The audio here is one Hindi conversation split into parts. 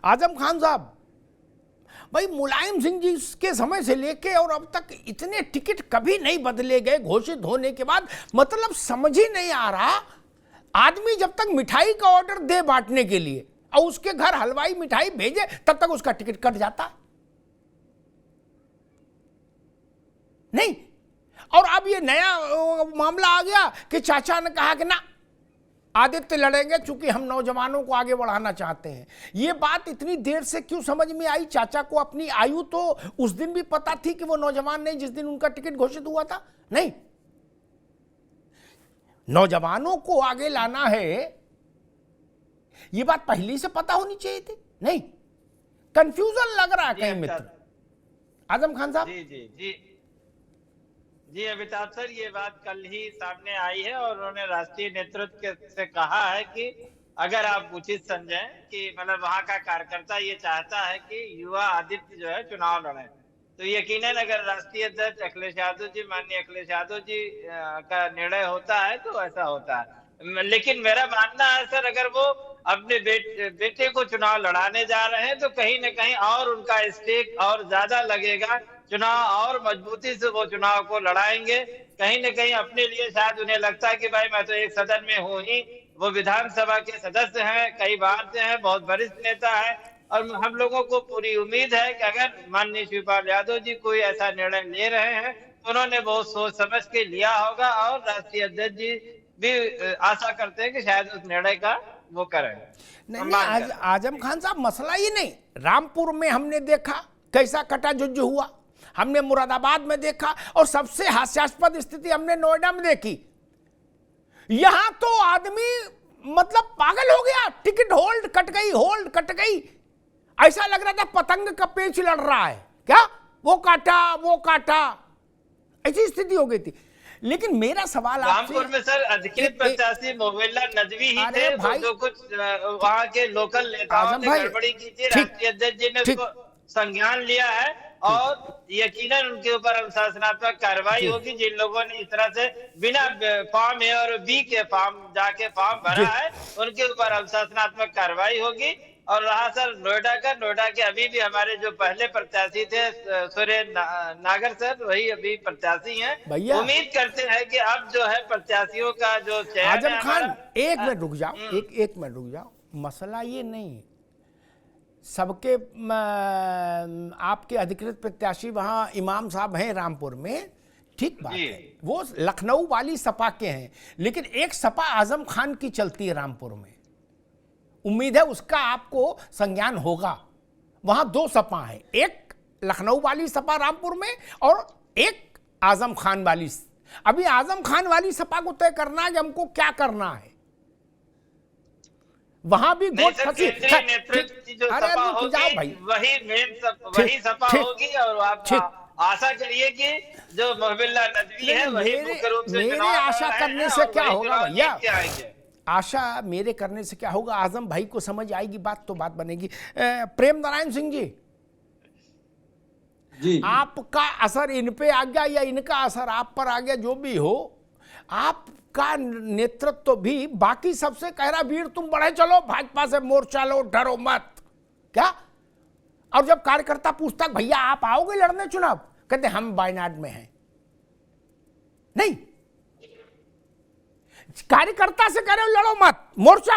आजम खान साहब, भाई मुलायम सिंह जी के समय से लेके और अब तक इतने टिकट कभी नहीं बदले गए घोषित होने के बाद। मतलब समझ ही नहीं आ रहा, आदमी जब तक मिठाई का ऑर्डर दे बांटने के लिए और उसके घर हलवाई मिठाई भेजे तब तक उसका टिकट कट जाता नहीं। और अब ये नया मामला आ गया कि चाचा ने कहा कि ना आदित्य लड़ेंगे चूंकि हम नौजवानों को आगे बढ़ाना चाहते हैं। ये बात इतनी देर से क्यों समझ में आई? चाचा को अपनी आयु तो उस दिन भी पता थी कि वो नौजवान नहीं जिस दिन उनका टिकट घोषित हुआ था। नहीं, नौजवानों को आगे लाना है, ये बात पहले से पता होनी चाहिए थी। नहीं, कंफ्यूजन लग रहा है कहीं मित्र। आजम खान साहब। जी जी जी जी अमिताभ सर, ये बात कल ही सामने आई है और उन्होंने राष्ट्रीय नेतृत्व से कहा है कि अगर आप उचित समझें कि मतलब वहां का कार्यकर्ता ये चाहता है कि युवा आदित्य जो है चुनाव लड़े, तो यकीनन अगर राष्ट्रीय अध्यक्ष अखिलेश यादव जी, माननीय अखिलेश यादव जी का निर्णय होता है तो ऐसा होता है। लेकिन मेरा मानना है सर, अगर वो अपने बेटे को चुनाव लड़ाने जा रहे हैं तो कहीं ना कहीं और उनका स्टेक और ज्यादा लगेगा, चुनाव और मजबूती से वो चुनाव को लड़ाएंगे। कहीं न कहीं अपने लिए शायद उन्हें लगता है कि भाई मैं तो एक सदन में हूं ही, वो विधानसभा के सदस्य हैं, कई बार से हैं, बहुत वरिष्ठ नेता है, और हम लोगों को पूरी उम्मीद है कि अगर माननीय शिवपाल यादव जी कोई ऐसा निर्णय ले रहे हैं तो उन्होंने बहुत सोच समझ के लिया होगा, और राष्ट्रीय अध्यक्ष जी भी आशा करते हैं कि शायद उस निर्णय का वो करें। नहीं, आजम खान साहब, मसला ही नहीं, रामपुर में हमने देखा कैसा कटा जुज्ज हुआ, हमने मुरादाबाद में देखा, और सबसे हास्यास्पद स्थिति हमने नोएडा में देखी। यहां तो आदमी मतलब पागल हो गया, टिकट होल्ड कट गई, होल्ड कट गई, ऐसा लग रहा था पतंग का पेच लड़ रहा है क्या, वो काटा, ऐसी स्थिति हो गई थी। लेकिन मेरा सवाल रामपुर में सर अधिकृत प्रत्याशी मोहल्ला नदवी ही थे, भाई, जो कुछ वहां के लोकल नेताओं ने गड़बड़ी की थी, राष्ट्रीय अध्यक्ष जी ने उसको संज्ञान लिया है और यकीनन उनके ऊपर अनुशासनात्मक कार्रवाई होगी। जिन लोगों ने इस तरह से बिना फॉर्म ए और बी के फॉर्म जाके फॉर्म भरा है, उनके ऊपर अनुशासनात्मक कार्रवाई होगी। और रहा सर नोएडा के अभी भी हमारे जो पहले प्रत्याशी थे सूर्य नागर सर, वही अभी प्रत्याशी हैं। उम्मीद करते हैं कि अब जो है प्रत्याशियों का जो चयन। आजम खान, एक मिनट रुक जाओ, एक मिनट रुक जाओ। मसला ये नहीं, सबके आपके अधिकृत प्रत्याशी वहां इमाम साहब हैं रामपुर में, ठीक बात है, वो लखनऊ वाली सपा के हैं, लेकिन एक सपा आजम खान की चलती है रामपुर में, उम्मीद है उसका आपको संज्ञान होगा। वहां दो सपा हैं, एक लखनऊ वाली सपा रामपुर में और एक आजम खान वाली। अभी आजम खान वाली सपा को तय करना है कि हमको क्या करना है। वहां भी गोट फंसी, अरे जाओ भाई, वही सपा होगी। और आप आशा करिए कि जो मोहबिल्ला नदवी है वही मुख्य रूप से मेरे आशा करने से क्या होगा भैया, आशा मेरे करने से क्या होगा, आजम भाई को समझ आएगी बात तो बात बनेगी। प्रेम नारायण सिंह जी, आपका असर इन पे आ गया या इनका असर आप पर आ गया, जो भी हो, आपका नेतृत्व भी बाकी सबसे कह रहा वीर तुम बढ़े चलो, भाजपा से मोर्चा लो, डरो मत, क्या? और जब कार्यकर्ता पूछता भैया आप आओगे लड़ने चुनाव, कहते हम वायनाड में हैं। नहीं, कार्यकर्ता से कह रहे हो लड़ो मत, मोर्चा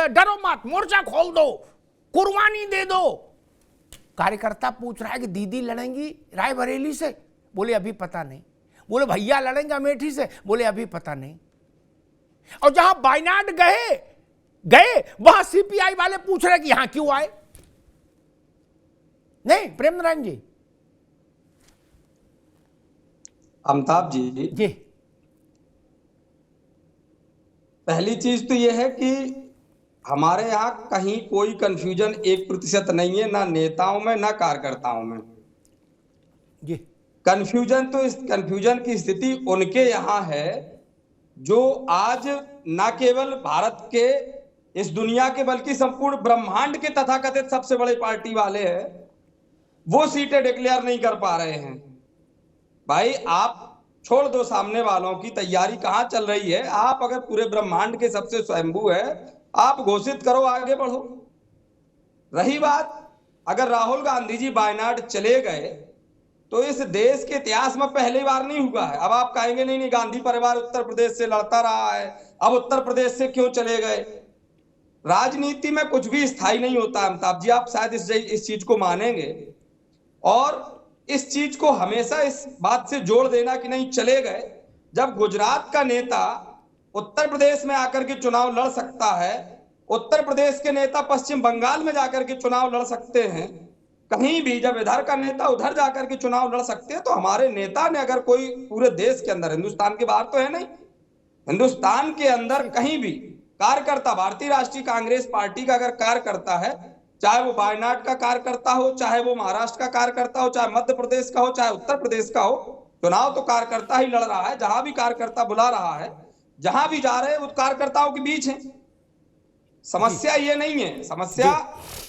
डरो मत, मोर्चा खोल दो, कुर्बानी दे दो। कार्यकर्ता पूछ रहा है कि दीदी लड़ेंगी रायबरेली से, बोले अभी पता नहीं। बोले भैया लड़ेंगे अमेठी से, बोले अभी पता नहीं। और जहां वायनाड गए वहां सीपीआई वाले पूछ रहे कि यहां क्यों आए। नहीं प्रेम नारायण जी। अमिताभ जी, पहली चीज तो यह है कि हमारे यहाँ कहीं कोई कंफ्यूजन 1% नहीं है, ना नेताओं में ना कार्यकर्ताओं में जी। कंफ्यूजन तो इस कंफ्यूजन की स्थिति उनके यहाँ है जो आज ना केवल भारत के, इस दुनिया के, बल्कि संपूर्ण ब्रह्मांड के तथाकथित सबसे बड़े पार्टी वाले हैं, वो सीटें डिक्लेयर नहीं कर पा रहे हैं। भाई आप छोड़ दो सामने वालों की तैयारी कहां चल रही है, आप अगर पूरे ब्रह्मांड के सबसे स्वयंभू है, आप घोषित करो, आगे बढ़ो। रही बात, अगर राहुल गांधी जी वायनाड चले गए तो इस देश के इतिहास में पहली बार नहीं हुआ है। अब आप कहेंगे नहीं नहीं, गांधी परिवार उत्तर प्रदेश से लड़ता रहा है, अब उत्तर प्रदेश से क्यों चले गए। राजनीति में कुछ भी स्थायी नहीं होता अमिताभ जी, आप शायद इस चीज को मानेंगे। और इस चीज को हमेशा इस बात से जोड़ देना कि नहीं चले गए, जब गुजरात का नेता उत्तर प्रदेश में आकर के चुनाव लड़ सकता है, उत्तर प्रदेश के नेता पश्चिम बंगाल में जाकर के चुनाव लड़ सकते हैं, कहीं भी जब इधर का नेता उधर जाकर के चुनाव लड़ सकते हैं, तो हमारे नेता ने अगर कोई पूरे देश के अंदर, हिंदुस्तान के बाहर तो है नहीं, हिंदुस्तान के अंदर कहीं भी कार्यकर्ता, भारतीय राष्ट्रीय कांग्रेस पार्टी का अगर कार्यकर्ता है, चाहे वो वायनाड का कार्यकर्ता हो, चाहे वो महाराष्ट्र का कार्यकर्ता हो, चाहे मध्य प्रदेश का हो, चाहे उत्तर प्रदेश का हो, चुनाव तो कार्यकर्ता ही लड़ रहा है। जहां भी कार्यकर्ता बुला रहा है, जहां भी जा रहे हैं, वो कार्यकर्ताओं के बीच है। समस्या ये नहीं है, समस्या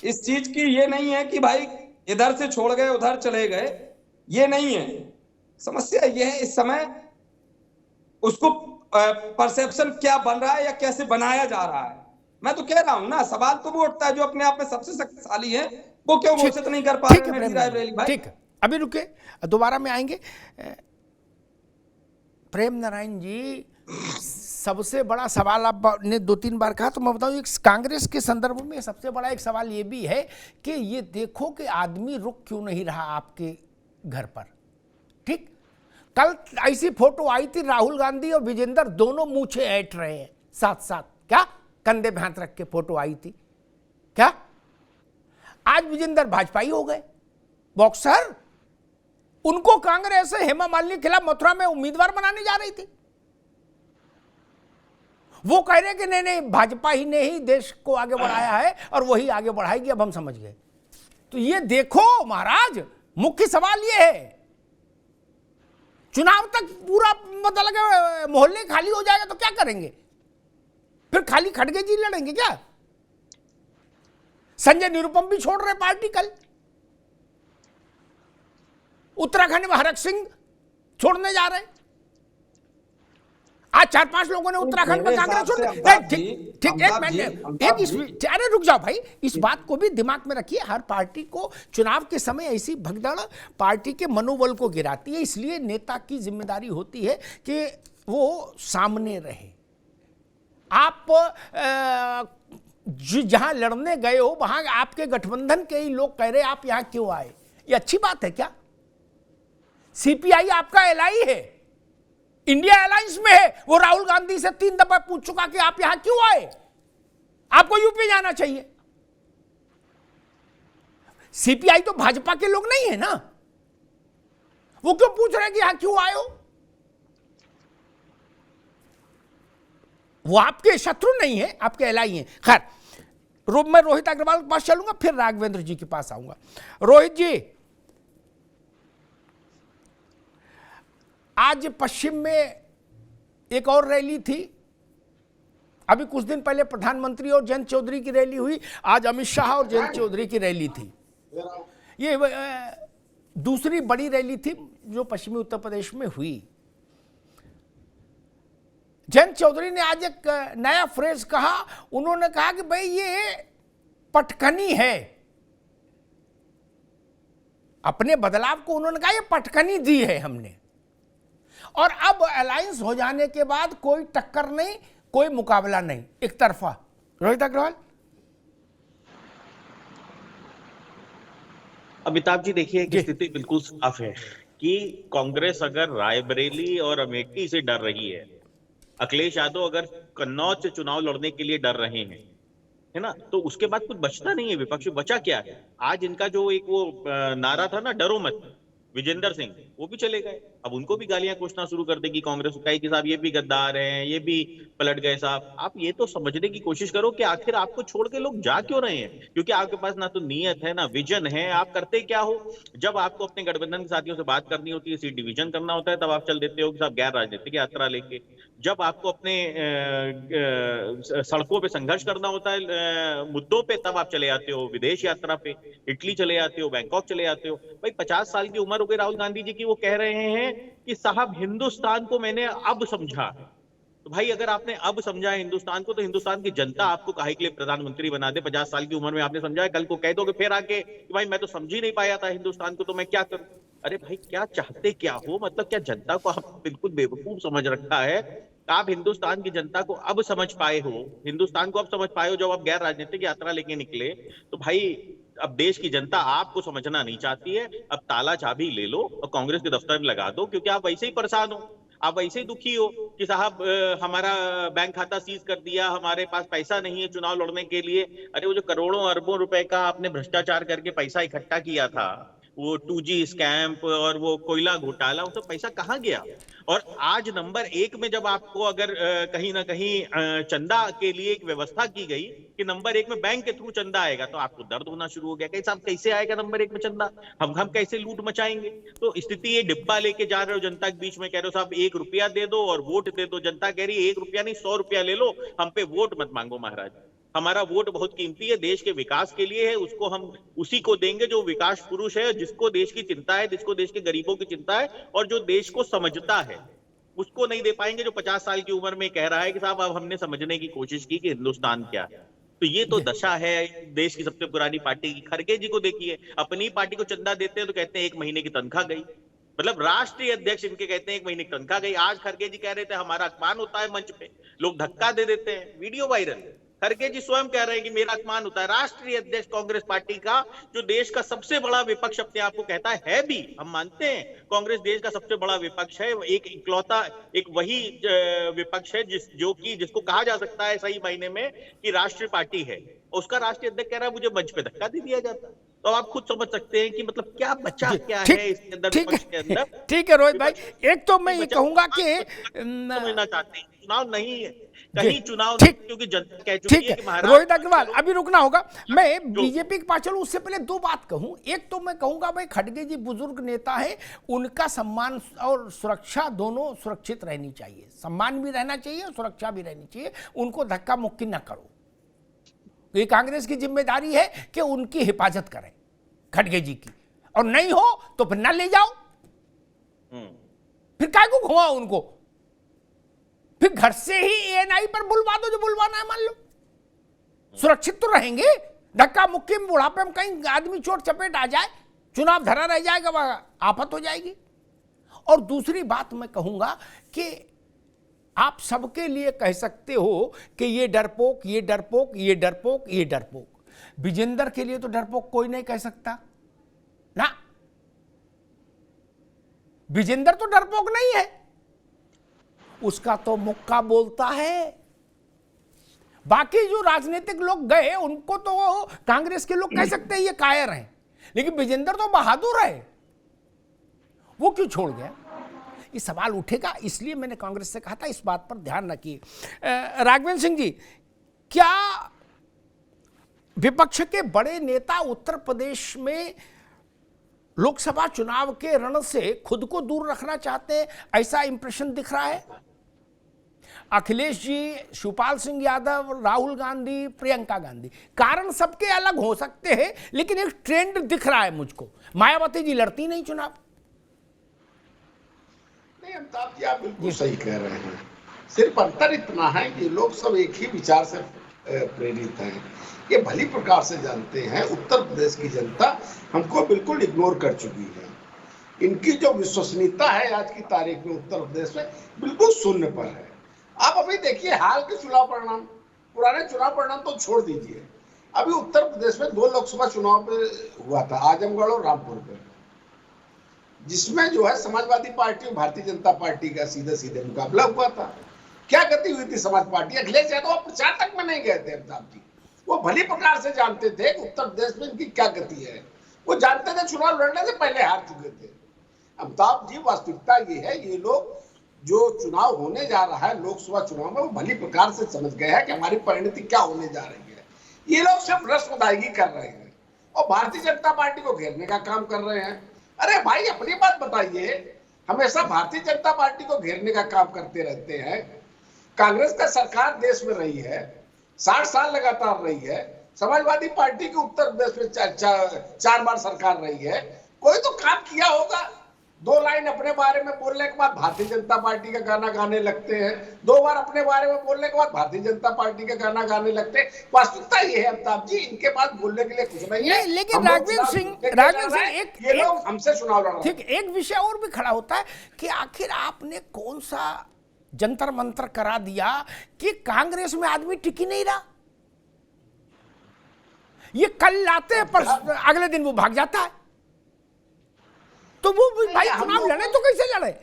इस चीज की ये नहीं है कि भाई इधर से छोड़ गए उधर चले गए, ये नहीं है। समस्या ये है इस समय उसको परसेप्शन क्या बन रहा है या कैसे बनाया जा रहा है। मैं तो कह रहा हूं ना, सवाल तो वो उठता है जो अपने आप में सबसे शक्तिशाली है, वो क्यों घोषित नहीं कर पा रहे हैं। ठीक है, अभी रुके, दोबारा में आएंगे। प्रेम नारायण जी, सबसे बड़ा सवाल आपने 2-3 बार कहा, तो मैं बताऊं, एक कांग्रेस के संदर्भ में सबसे बड़ा एक सवाल ये भी है कि ये देखो कि आदमी रुक क्यों नहीं रहा आपके घर पर। ठीक, कल ऐसी फोटो आई थी, राहुल गांधी और विजेंद्र दोनों मूछे ऐंठ रहे हैं साथ साथ, क्या कंधे पे हाथ रख के फोटो आई थी क्या। आज विजेंद्र भाजपाई हो गए, बॉक्सर। उनको कांग्रेस हेमा मालिनी के खिलाफ मथुरा में उम्मीदवार बनाने जा रही थी, वो कह रहे कि नहीं नहीं, भाजपा ही ने ही देश को आगे बढ़ाया है और वही आगे बढ़ाएगी, अब हम समझ गए। तो ये देखो महाराज, मुख्य सवाल ये है, चुनाव तक पूरा मतलब मोहल्ले खाली हो जाएगा तो क्या करेंगे फिर? खाली खड़गे जी लड़ेंगे क्या? संजय निरुपम भी छोड़ रहे पार्टी कल, उत्तराखंड में हरक सिंह छोड़ने जा रहे हैं, आज 4-5 लोगों ने उत्तराखंड में कांग्रेस छोड़ दी। ठीक, अरे रुक जाओ भाई, इस बात को भी दिमाग में रखिए। हर पार्टी को चुनाव के समय ऐसी भगदड़ पार्टी के मनोबल को गिराती है, इसलिए नेता की जिम्मेदारी होती है कि वो सामने रहे। आप जहां लड़ने गए हो वहां आपके गठबंधन के ही लोग कह रहे आप यहां क्यों आए, ये अच्छी बात है क्या? सीपीआई आपका एलआई है, इंडिया अलायंस में है, वो राहुल गांधी से 3 दफा पूछ चुका कि आप यहां क्यों आए, आपको यूपी जाना चाहिए। सीपीआई तो भाजपा के लोग नहीं है ना, वो क्यों पूछ रहे हैं कि यहां क्यों आए हो? वो आपके शत्रु नहीं है, आपके एलआई हैं। खैर, मैं रोहित अग्रवाल के पास चलूंगा, फिर राघवेंद्र जी के पास आऊंगा। रोहित जी, आज पश्चिम में एक और रैली थी, अभी कुछ दिन पहले प्रधानमंत्री और जयंत चौधरी की रैली हुई, आज अमित शाह और जयंत चौधरी की रैली थी। ये दूसरी बड़ी रैली थी जो पश्चिमी उत्तर प्रदेश में हुई। जयंत चौधरी ने आज एक नया फ्रेज कहा, उन्होंने कहा कि भाई ये पटकनी है, अपने बदलाव को उन्होंने कहा ये पटकनी दी है हमने, और अब अलायंस हो जाने के बाद कोई टक्कर नहीं, कोई मुकाबला नहीं, एक तरफा। रोहित अग्रवाल। अमिताभ जी, देखिए कि स्थिति बिल्कुल साफ है कि कांग्रेस अगर रायबरेली और अमेठी से डर रही है, अखिलेश यादव अगर कन्नौज से चुनाव लड़ने के लिए डर रहे हैं, है ना, तो उसके बाद कुछ बचता नहीं है। विपक्ष में बचा क्या है? आज इनका जो एक वो नारा था ना, डरो मत, विजेंद्र सिंह, वो भी चले गए। अब उनको भी गालियां पूछना शुरू कर देगी कांग्रेस, कहे कि साहब ये भी गद्दार हैं, ये भी पलट गए साहब। आप ये तो समझने की कोशिश करो कि आखिर आपको छोड़ के लोग जा क्यों रहे हैं, क्योंकि आपके पास ना तो नीयत है ना विजन है। आप करते क्या हो, जब आपको अपने गठबंधन के साथियों से बात करनी होती है, सीट डिवीजन करना होता है, तब आप चल देते हो कि साहब गैर राजनीतिक यात्रा लेके। जब आपको अपने सड़कों पे संघर्ष करना होता है मुद्दों पे, तब आप चले आते हो विदेश यात्रा पे, इटली चले आते हो, बैंकॉक चले आते हो। भाई 50 साल की उम्र हो गई राहुल गांधी जी की, वो कह रहे हैं कि साहब हिंदुस्तान को मैंने अब समझा, तो भाई अगर आपने अब समझा है हिंदुस्तान को, तो हिंदुस्तान की जनता आपको काहे के लिए प्रधानमंत्री बना दे? 50 साल की उम्र में आपने समझा है, कल को कह दोगे फिर आके कि भाई मैं तो समझ ही नहीं पाया था हिंदुस्तान को, तो मैं क्या करूं? अरे भाई क्या चाहते क्या हो? मतलब क्या जनता को आप बिल्कुल बेवकूफ समझ रखा है? आप हिंदुस्तान की जनता को अब समझ पाए हो, हिंदुस्तान को अब समझ पाए हो जब आप गैर राजनीतिक यात्रा लेके निकले। तो भाई अब देश की जनता आपको समझना नहीं चाहती है। अब ताला चाबी ले लो और कांग्रेस के दफ्तर में लगा दो, क्योंकि आप वैसे ही परेशान हो, आप वैसे ही दुखी हो कि साहब हमारा बैंक खाता सीज कर दिया, हमारे पास पैसा नहीं है चुनाव लड़ने के लिए। अरे वो जो करोड़ों अरबों रुपए का आपने भ्रष्टाचार करके पैसा इकट्ठा किया था, वो 2G स्कैम और वो कोयला घोटाला, वो सब पैसा कहाँ गया? और आज नंबर 1 में जब आपको अगर कहीं ना कहीं चंदा के लिए एक व्यवस्था की गई कि नंबर 1 में बैंक के थ्रू चंदा आएगा, तो आपको दर्द होना शुरू हो गया कि साहब कैसे आएगा नंबर 1 में चंदा, हम कैसे लूट मचाएंगे? तो स्थिति ये डिब्बा लेके जा रहे हो जनता के बीच में, कह रहे हो साहब 1 रुपया दे दो और वोट दे दो। जनता कह रही है 1 रुपया नहीं 100 रुपया ले लो, हम पे वोट मत मांगो महाराज। हमारा वोट बहुत कीमती है, देश के विकास के लिए है, उसको हम उसी को देंगे जो विकास पुरुष है, जिसको देश की चिंता है, जिसको देश के गरीबों की चिंता है और जो देश को समझता है। उसको नहीं दे पाएंगे जो 50 साल की उम्र में कह रहा है कि साहब अब हमने समझने की कोशिश की कि हिंदुस्तान क्या है। तो ये तो दशा है देश की सबसे पुरानी पार्टी की। खड़गे जी को देखिए, अपनी पार्टी को चंदा देते हैं तो कहते हैं 1 महीने की तनख्वाह गई, मतलब राष्ट्रीय अध्यक्ष इनके कहते हैं 1 महीने की तनख्वाह गई। आज खड़गे जी कह रहे थे हमारा अपमान होता है मंच पे, लोग धक्का दे देते हैं, वीडियो वायरल। खड़गे जी स्वयं कह रहे हैं कि मेरा अपमान होता है। राष्ट्रीय अध्यक्ष कांग्रेस पार्टी का, जो देश का सबसे बड़ा विपक्ष अपने आप को कहता है भी, हम मानते हैं कांग्रेस देश का सबसे बड़ा विपक्ष है, एक इकलौता एक वही विपक्ष है जिसको कहा जा सकता है सही मायने में कि राष्ट्रीय पार्टी है। उसका राष्ट्रीय अध्यक्ष कह रहा है मुझे मंच पे धक्का दे दिया जाता। तो आप खुद समझ सकते हैं कि मतलब क्या बचा क्या है इसके अंदर, विपक्ष के अंदर। ठीक है रोहित भाई, एक तो मैं ये कहूंगा कि समझना चाहते हैं चुनाव नहीं है, कहीं चुनाव नहीं, क्योंकि जनता कह चुकी है कि महाराज। रोहित अग्रवाल अभी रुकना होगा, मैं बीजेपी के पास चलूं उससे पहले 2 बात कहूं। एक तो मैं कहूंगा भाई खड़गे जी बुजुर्ग नेता है, उनका सम्मान और सुरक्षा दोनों सुरक्षित रहनी चाहिए, सम्मान भी रहना चाहिए और सुरक्षा भी रहनी चाहिए, उनको धक्का मुक्की ना करो। ये कांग्रेस की जिम्मेदारी है कि उनकी हिफाजत करें खड़गे जी की, और नहीं हो तो फिर ना ले जाओ, फिर काय को घुमाओ उनको, फिर घर से ही ANI पर बुलवा दो जो बुलवाना है, मान लो सुरक्षित तो रहेंगे। धक्का मुक्की में बुढ़ापे में कहीं आदमी चोट चपेट आ जाए, चुनाव धरा रह जाएगा, आफत हो जाएगी। और दूसरी बात मैं कहूंगा कि आप सबके लिए कह सकते हो कि ये डरपोक, ये डरपोक, ये डरपोक, ये डरपोक। विजेंदर के लिए तो डरपोक कोई नहीं कह सकता ना, विजेंदर तो डरपोक नहीं है, उसका तो मुक्का बोलता है। बाकी जो राजनीतिक लोग गए उनको तो कांग्रेस के लोग कह सकते हैं ये कायर हैं, लेकिन विजेंदर तो बहादुर है, वो क्यों छोड़ गया? ये सवाल उठेगा, इसलिए मैंने कांग्रेस से कहा था इस बात पर ध्यान रखिए। राघवेंद्र सिंह जी, क्या विपक्ष के बड़े नेता उत्तर प्रदेश में लोकसभा चुनाव के रण से खुद को दूर रखना चाहते हैं, ऐसा इंप्रेशन दिख रहा है? अखिलेश जी, शिवपाल सिंह यादव, राहुल गांधी, प्रियंका गांधी, कारण सबके अलग हो सकते हैं, लेकिन एक ट्रेंड दिख रहा है मुझको। मायावती जी लड़ती नहीं चुनाव। नहीं अमिताभ जी, आप बिल्कुल सही कह रहे हैं, सिर्फ अंतर इतना है कि लोग सब एक ही विचार से प्रेरित हैं, ये भली प्रकार से जानते हैं। उत्तर प्रदेश की जनता हमको बिल्कुल इग्नोर कर चुकी है, इनकी जो विश्वसनीयता है आज की तारीख में उत्तर प्रदेश में बिल्कुल शून्य पर है। आप अभी देखिए हाल के चुनाव परिणाम, पुराने चुनाव परिणाम तो छोड़ दीजिए, अभी उत्तर प्रदेश में 2 लोकसभा चुनाव पे हुआ था, आजमगढ़ और रामपुर पे, जिसमें जो है समाजवादी पार्टी और भारतीय जनता पार्टी का सीधे सीधे मुकाबला हुआ था। क्या गति हुई थी समाज पार्टी? अखिलेश यादव प्रचार तक में नहीं गए थे अमिताभ जी, वो भली प्रकार से जानते थे कि उत्तर प्रदेश में इनकी क्या गति है, वो जानते थे चुनाव लड़ने से पहले हार चुके थे। अमिताभ जी, वास्तविकता ये है, ये लोग जो चुनाव होने जा रहा है लोकसभा चुनाव में, वो भली प्रकार से समझ गए हैं कि हमारी परिणति क्या होने जा रही है। ये लोग सिर्फ रस्म अदायगी कर रहे हैं और भारतीय जनता पार्टी को घेरने का काम कर रहे हैं। अरे भाई अपनी बात बताइए, हमेशा भारतीय जनता पार्टी को घेरने का काम करते रहते हैं। कांग्रेस का सरकार देश में रही है, 60 साल लगातार रही है, समाजवादी पार्टी की उत्तर प्रदेश में 4 बार सरकार रही है, कोई तो काम किया होगा। 2 लाइन अपने बारे में बोलने के बाद भारतीय जनता पार्टी का गाना गाने लगते हैं, 2 बार अपने बारे में बोलने के बाद भारतीय जनता पार्टी का गाना गाने लगते हैं। वास्तविकता ये है अमिताभ जी, इनके पास बोलने के लिए कुछ नहीं है। लेकिन राघवेंद्र सिंह ये लोग हमसे चुनाव लड़ रहे हैं। ठीक, एक विषय और भी खड़ा होता है कि आखिर आपने कौन सा जंतर मंतर करा दिया कि कांग्रेस में आदमी टिक ही नहीं रहा। ये कल लाते हैं पर अगले दिन वो भाग जाता है। तो वो भाई चुनाव लड़े तो कैसे लड़े?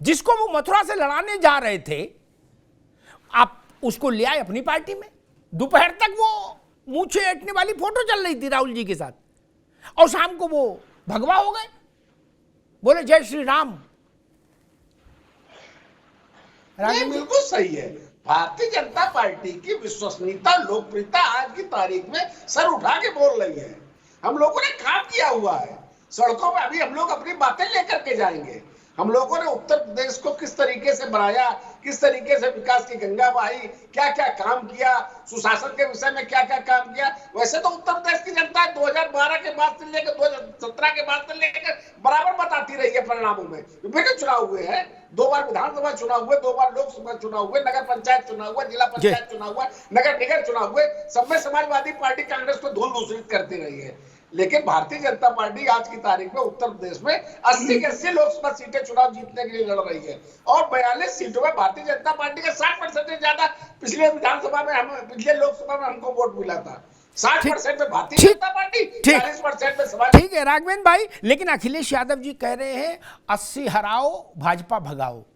जिसको वो मथुरा से लड़ाने जा रहे थे, आप उसको ले आए अपनी पार्टी में। दोपहर तक वो मूछे ऐंठने वाली फोटो चल रही थी राहुल जी के साथ, और शाम को वो भगवा हो गए, बोले जय श्री राम। ये बिल्कुल सही है। भारतीय जनता पार्टी की विश्वसनीयता, लोकप्रियता आज की तारीख में सर उठा के बोल रही है। हम लोगों ने काम किया हुआ है सड़कों में, अभी हम लोग अपनी बातें लेकर के जाएंगे। हम लोगों ने उत्तर प्रदेश को किस तरीके से बढ़ाया, किस तरीके से विकास की गंगा बहाई, क्या क्या काम किया, सुशासन के विषय में क्या क्या काम किया। वैसे तो उत्तर प्रदेश की जनता 2012 के बाद से लेकर 2017 के बाद से लेकर बराबर बताती रही है। परिणामों में विभिन्न चुनाव हुए हैं, 2 बार विधानसभा चुनाव हुए, 2 बार लोकसभा चुनाव हुए, नगर पंचायत चुनाव हुआ, जिला पंचायत चुनाव हुआ, नगर निगम चुनाव हुए। सब में समाजवादी पार्टी कांग्रेस को धूल दूषित करती रही है। लेकिन भारतीय जनता पार्टी आज की तारीख में उत्तर प्रदेश में 80 के 80 लोकसभा सीटें चुनाव जीतने के लिए लड़ रही है, और 42 सीटों में भारतीय जनता पार्टी का 60% से ज्यादा पिछले विधानसभा में, हम पिछले लोकसभा में हमको वोट मिला था। 60% में भारतीय जनता पार्टी, 40% में समाज। ठीक है राघवेंद्र भाई, लेकिन अखिलेश यादव जी कह रहे हैं 80 हराओ भाजपा भगाओ।